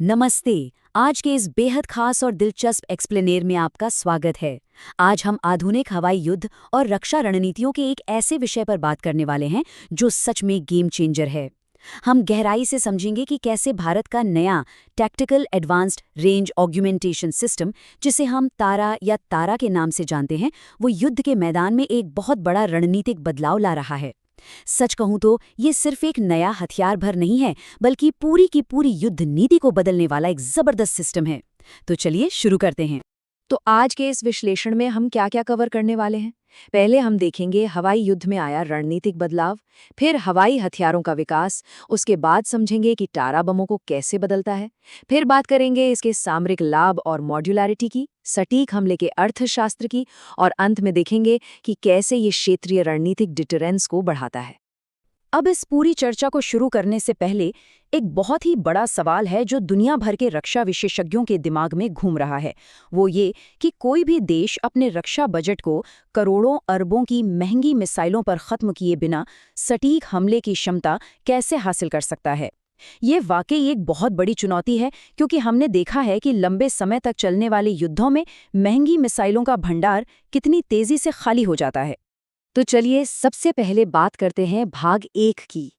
नमस्ते। आज के इस बेहद खास और दिलचस्प एक्सप्लेनेर में आपका स्वागत है। आज हम आधुनिक हवाई युद्ध और रक्षा रणनीतियों के एक ऐसे विषय पर बात करने वाले हैं जो सच में गेम चेंजर है। हम गहराई से समझेंगे कि कैसे भारत का नया tactical advanced range augmentation system, जिसे हम तारा या तारा के नाम से जानते हैं, वो युद्ध के मैदान में एक बहुत बड़ा रणनीतिक बदलाव ला रहा है। सच कहूं तो ये सिर्फ एक नया हथियार भर नहीं है, बल्कि पूरी की पूरी युद्ध नीति को बदलने वाला एक जबरदस्त सिस्टम है। तो चलिए शुरू करते हैं। तो आज के इस विश्लेषण में हम क्या क्या कवर करने वाले हैं? पहले हम देखेंगे हवाई युद्ध में आया रणनीतिक बदलाव, फिर हवाई हथियारों का विकास, उसके बाद समझेंगे कि तारा बमों को कैसे बदलता है, फिर बात करेंगे इसके सामरिक लाभ और मॉड्यूलैरिटी की, सटीक हमले के अर्थशास्त्र की, और अंत में देखेंगे कि कैसे ये क्षेत्रीय रणनीतिक डिटरेंस को बढ़ाता है। अब इस पूरी चर्चा को शुरू करने से पहले एक बहुत ही बड़ा सवाल है जो दुनिया भर के रक्षा विशेषज्ञों के दिमाग में घूम रहा है। वो ये कि कोई भी देश अपने रक्षा बजट को करोड़ों अरबों की महंगी मिसाइलों पर खत्म किए बिना सटीक हमले की क्षमता कैसे हासिल कर सकता है। ये वाकई एक बहुत बड़ी चुनौती है, क्योंकि हमने देखा है कि लंबे समय तक चलने वाले युद्धों में महंगी मिसाइलों का भंडार कितनी तेजी से खाली हो जाता है। तो चलिए सबसे पहले बात करते हैं भाग 1 की,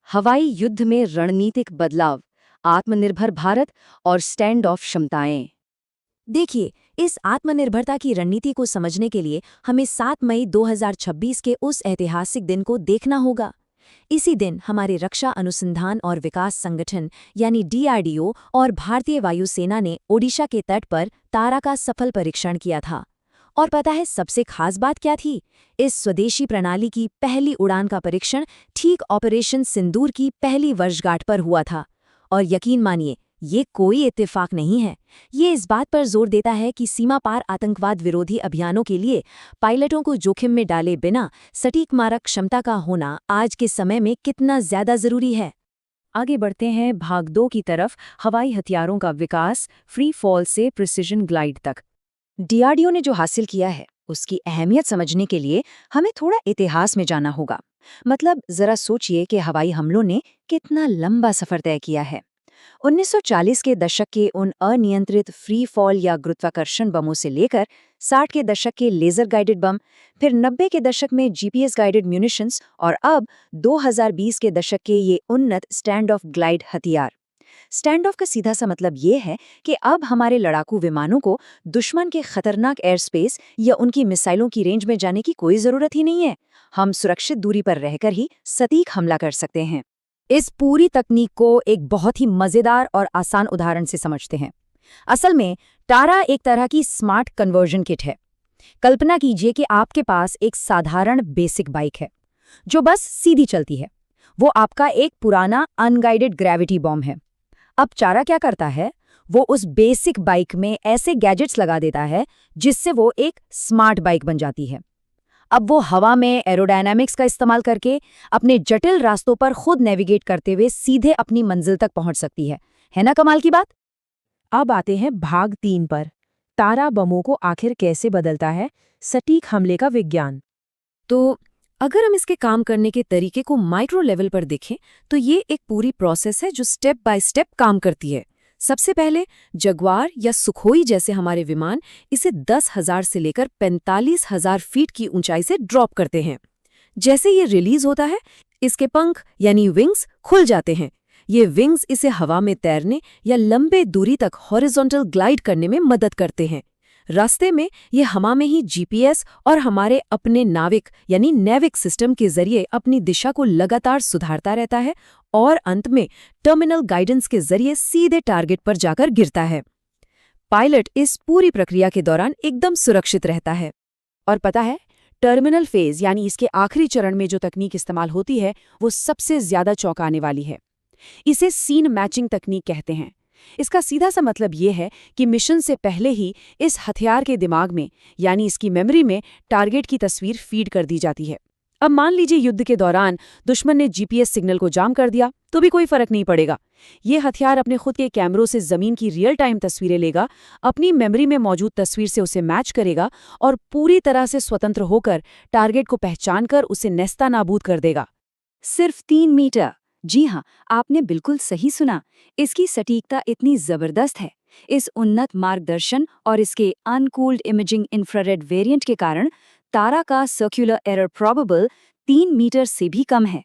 हवाई युद्ध में रणनीतिक बदलाव, आत्मनिर्भर भारत और स्टैंड ऑफ क्षमताएं। देखिए, इस आत्मनिर्भरता की रणनीति को समझने के लिए हमें 7 मई 2026 के उस ऐतिहासिक दिन को देखना होगा। इसी दिन हमारे रक्षा अनुसंधान और विकास संगठन यानी DRDO और भारतीय वायुसेना ने ओडिशा के तट पर तारा का सफल परीक्षण किया था। और पता है सबसे खास बात क्या थी? इस स्वदेशी प्रणाली की पहली उड़ान का परीक्षण ठीक ऑपरेशन सिंदूर की पहली वर्षगांठ पर हुआ था। और यकीन मानिए, ये कोई इत्तेफाक नहीं है। ये इस बात पर जोर देता है कि सीमा पार आतंकवाद विरोधी अभियानों के लिए पायलटों को जोखिम में डाले बिना सटीक मारक क्षमता का होना आज के समय में कितना ज्यादा जरूरी है। आगे बढ़ते हैं भाग 2 की तरफ, हवाई हथियारों का विकास, फ्री फॉल से प्रिसिजन ग्लाइड तक। DRDO ने जो हासिल किया है उसकी अहमियत समझने के लिए हमें थोड़ा इतिहास में जाना होगा। मतलब जरा सोचिए कि हवाई हमलों ने कितना लंबा सफर तय किया है। 1940 के दशक के उन अनियंत्रित फ्री फॉल या गुरुत्वाकर्षण बमों से लेकर 60 के दशक के लेजर गाइडेड बम, फिर 90 के दशक में GPS गाइडेड म्यूनिशंस, और अब 2020 के दशक के ये उन्नत स्टैंड ऑफ ग्लाइड हथियार। स्टैंड ऑफ का सीधा सा मतलब ये है कि अब हमारे लड़ाकू विमानों को दुश्मन के खतरनाक एयर स्पेस या उनकी मिसाइलों की रेंज में जाने की कोई जरूरत ही नहीं है। हम सुरक्षित दूरी पर रहकर ही सटीक हमला कर सकते हैं। इस पूरी तकनीक को एक बहुत ही मजेदार और आसान उदाहरण से समझते हैं। असल में तारा एक तरह की स्मार्ट कन्वर्जन किट है। कल्पना कीजिए कि आपके पास एक साधारण बेसिक बाइक है जो बस सीधी चलती है। वो आपका एक पुराना अनगाइडेड ग्रेविटी बॉम्ब है। अब तारा क्या करता है? वो उस बेसिक बाइक में ऐसे गैजेट्स लगा देता है जिससे वो एक स्मार्ट बाइक बन जाती है। अब वो हवा में एरोडायनामिक्स का इस्तेमाल करके अपने जटिल रास्तों पर खुद नेविगेट करते हुए सीधे अपनी मंजिल तक पहुंच सकती है ना कमाल की बात? अब आते हैं भाग 3 पर, तारा बमों को आखिर कैसे बदलता है, सटीक हमले का विज्ञान। तो अगर हम इसके काम करने के तरीके को माइक्रो लेवल पर देखें तो ये एक पूरी प्रोसेस है जो स्टेप बाय स्टेप काम करती है। सबसे पहले जगुआर या सुखोई जैसे हमारे विमान इसे 10,000 से लेकर 45,000 फीट की ऊंचाई से ड्रॉप करते हैं। जैसे ये रिलीज होता है, इसके पंख यानी विंग्स खुल जाते हैं। ये विंग्स इसे हवा में तैरने या लंबे दूरी तक हॉरिजॉन्टल ग्लाइड करने में मदद करते हैं। रास्ते में ये हवा में ही GPS और हमारे अपने नाविक यानी नेविक सिस्टम के जरिए अपनी दिशा को लगातार सुधारता रहता है और अंत में टर्मिनल गाइडेंस के जरिए सीधे टारगेट पर जाकर गिरता है। पायलट इस पूरी प्रक्रिया के दौरान एकदम सुरक्षित रहता है। और पता है, टर्मिनल फेज यानी इसके आखिरी चरण में जो तकनीक इस्तेमाल होती है वो सबसे ज्यादा चौंकाने वाली है। इसे सीन मैचिंग तकनीक कहते हैं। इसका सीधा सा मतलब ये है कि मिशन से पहले ही इस हथियार के दिमाग में यानी इसकी मेमोरी में टारगेट की तस्वीर फीड कर दी जाती है। अब मान लीजिए युद्ध के दौरान दुश्मन ने GPS सिग्नल को जाम कर दिया तो भी कोई फर्क नहीं पड़ेगा। ये हथियार अपने खुद के कैमरों से जमीन की रियल टाइम तस्वीरें लेगा, अपनी मेमोरी में मौजूद तस्वीर से उसे मैच करेगा और पूरी तरह से स्वतंत्र होकर टारगेट को पहचान कर उसे नेस्तानाबूद कर देगा। सिर्फ 3 मीटर जी हाँ, आपने बिल्कुल सही सुना। इसकी सटीकता इतनी जबरदस्त है। इस उन्नत मार्गदर्शन और इसके अनकूल्ड इमेजिंग इंफ्रारेड वेरिएंट के कारण तारा का सर्कुलर एरर प्रोबेबल 3 मीटर से भी कम है।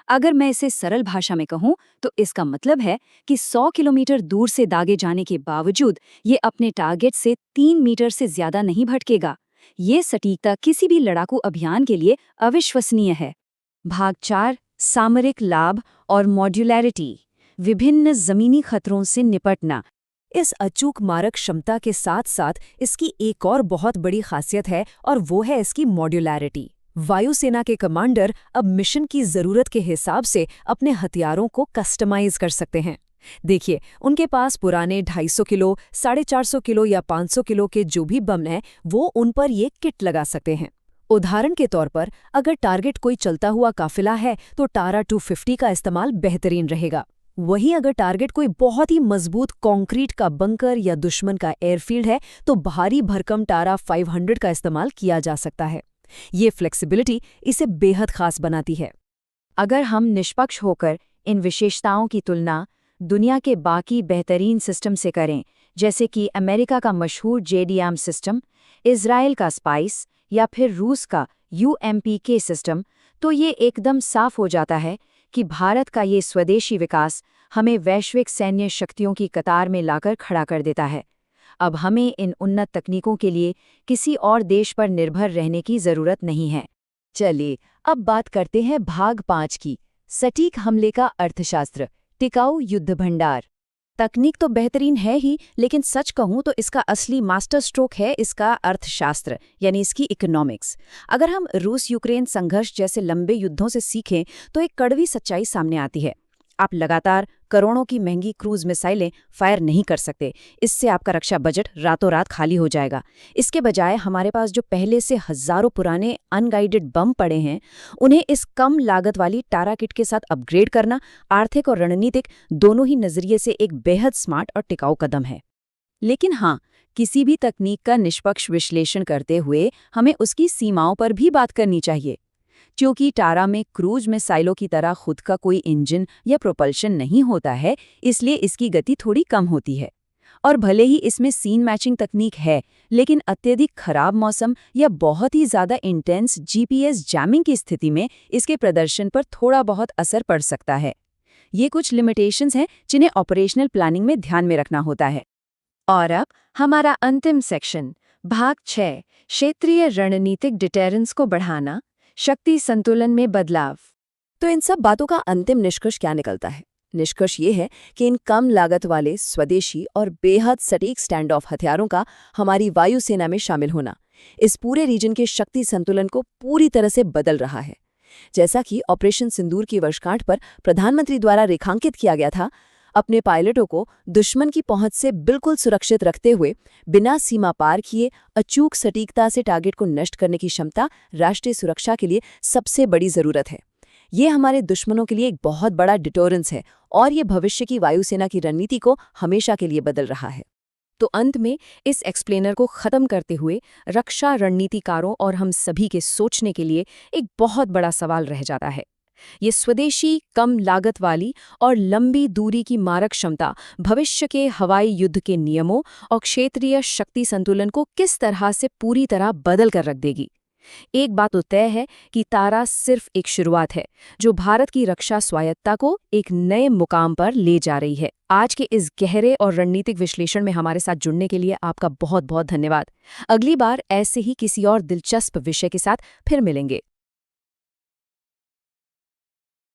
अगर मैं इसे सरल भाषा में कहूं तो इसका मतलब है कि 100 किलोमीटर दूर से दागे जाने के बावजूद ये अपने टारगेट से 3 मीटर से ज्यादा नहीं भटकेगा। ये सटीकता किसी भी लड़ाकू अभियान के लिए अविश्वसनीय है। भाग 4, सामरिक लाभ और मॉड्यूलैरिटी, विभिन्न जमीनी खतरों से निपटना। इस अचूक मारक क्षमता के साथ साथ इसकी एक और बहुत बड़ी खासियत है और वो है इसकी मॉड्यूलैरिटी। वायुसेना के कमांडर अब मिशन की जरूरत के हिसाब से अपने हथियारों को कस्टमाइज कर सकते हैं। देखिए, उनके पास पुराने 250 किलो, 450 किलो या 500 किलो के जो भी बम हैं, वो उन पर ये किट लगा सकते हैं। उदाहरण के तौर पर अगर टारगेट कोई चलता हुआ काफिला है तो टारा 250 का इस्तेमाल बेहतरीन रहेगा। वहीं अगर टारगेट कोई बहुत ही मजबूत कंक्रीट का बंकर या दुश्मन का एयरफील्ड है तो भारी भरकम टारा 500 का इस्तेमाल किया जा सकता है। ये फ्लेक्सिबिलिटी इसे बेहद खास बनाती है। अगर हम निष्पक्ष होकर इन विशेषताओं की तुलना दुनिया के बाकी बेहतरीन सिस्टम से करें, जैसे कि अमेरिका का मशहूर JDAM सिस्टम, इजराइल का स्पाइस या फिर रूस का UMPK सिस्टम, तो ये एकदम साफ हो जाता है कि भारत का ये स्वदेशी विकास हमें वैश्विक सैन्य शक्तियों की कतार में लाकर खड़ा कर देता है। अब हमें इन उन्नत तकनीकों के लिए किसी और देश पर निर्भर रहने की जरूरत नहीं है। चलिए अब बात करते हैं भाग 5 की, सटीक हमले का अर्थशास्त्र, टिकाऊ युद्ध भंडार। तकनीक तो बेहतरीन है ही, लेकिन सच कहूं तो इसका असली मास्टर स्ट्रोक है इसका अर्थशास्त्र, यानी इसकी इकोनॉमिक्स। अगर हम रूस यूक्रेन संघर्ष जैसे लंबे युद्धों से सीखें तो एक कड़वी सच्चाई सामने आती है। आप लगातार करोड़ों की महंगी क्रूज मिसाइलें फायर नहीं कर सकते। इससे आपका रक्षा बजट रातों रात खाली हो जाएगा। इसके बजाय हमारे पास जो पहले से हजारों पुराने अनगाइडेड बम पड़े हैं, उन्हें इस कम लागत वाली टारा किट के साथ अपग्रेड करना आर्थिक और रणनीतिक दोनों ही नजरिए से एक बेहद स्मार्ट और टिकाऊ कदम है। लेकिन हाँ, किसी भी तकनीक का निष्पक्ष विश्लेषण करते हुए हमें उसकी सीमाओं पर भी बात करनी चाहिए। क्योंकि टारा में क्रूज मिसाइलों की तरह खुद का कोई इंजन या प्रोपल्शन नहीं होता है, इसलिए इसकी गति थोड़ी कम होती है। और भले ही इसमें सीन मैचिंग तकनीक है, लेकिन अत्यधिक खराब मौसम या बहुत ही ज़्यादा इंटेंस GPS जैमिंग की स्थिति में इसके प्रदर्शन पर थोड़ा बहुत असर पड़ सकता है। ये कुछ लिमिटेशंस हैं जिन्हें ऑपरेशनल प्लानिंग में ध्यान में रखना होता है। और अब हमारा अंतिम सेक्शन, भाग 6, क्षेत्रीय रणनीतिक डिटेरेंस को बढ़ाना, शक्ति संतुलन में बदलाव। तो इन सब बातों का अंतिम निष्कर्ष क्या निकलता है? निष्कर्ष ये है कि इन कम लागत वाले स्वदेशी और बेहद सटीक स्टैंड ऑफ हथियारों का हमारी वायुसेना में शामिल होना इस पूरे रीजन के शक्ति संतुलन को पूरी तरह से बदल रहा है। जैसा कि ऑपरेशन सिंदूर की वर्षगांठ पर प्रधानमंत्री द्वारा रेखांकित किया गया था, अपने पायलटों को दुश्मन की पहुंच से बिल्कुल सुरक्षित रखते हुए बिना सीमा पार किए अचूक सटीकता से टारगेट को नष्ट करने की क्षमता राष्ट्रीय सुरक्षा के लिए सबसे बड़ी जरूरत है। ये हमारे दुश्मनों के लिए एक बहुत बड़ा डिटोरेंस है और ये भविष्य की वायुसेना की रणनीति को हमेशा के लिए बदल रहा है। तो अंत में इस एक्सप्लेनर को खत्म करते हुए रक्षा रणनीतिकारों और हम सभी के सोचने के लिए एक बहुत बड़ा सवाल रह जाता है। ये स्वदेशी, कम लागत वाली और लंबी दूरी की मारक क्षमता भविष्य के हवाई युद्ध के नियमों और क्षेत्रीय शक्ति संतुलन को किस तरह से पूरी तरह बदल कर रख देगी। एक बात तो तय है कि तारा सिर्फ एक शुरुआत है जो भारत की रक्षा स्वायत्ता को एक नए मुकाम पर ले जा रही है। आज के इस गहरे और रणनीतिक विश्लेषण में हमारे साथ जुड़ने के लिए आपका बहुत बहुत धन्यवाद। अगली बार ऐसे ही किसी और दिलचस्प विषय के साथ फिर मिलेंगे।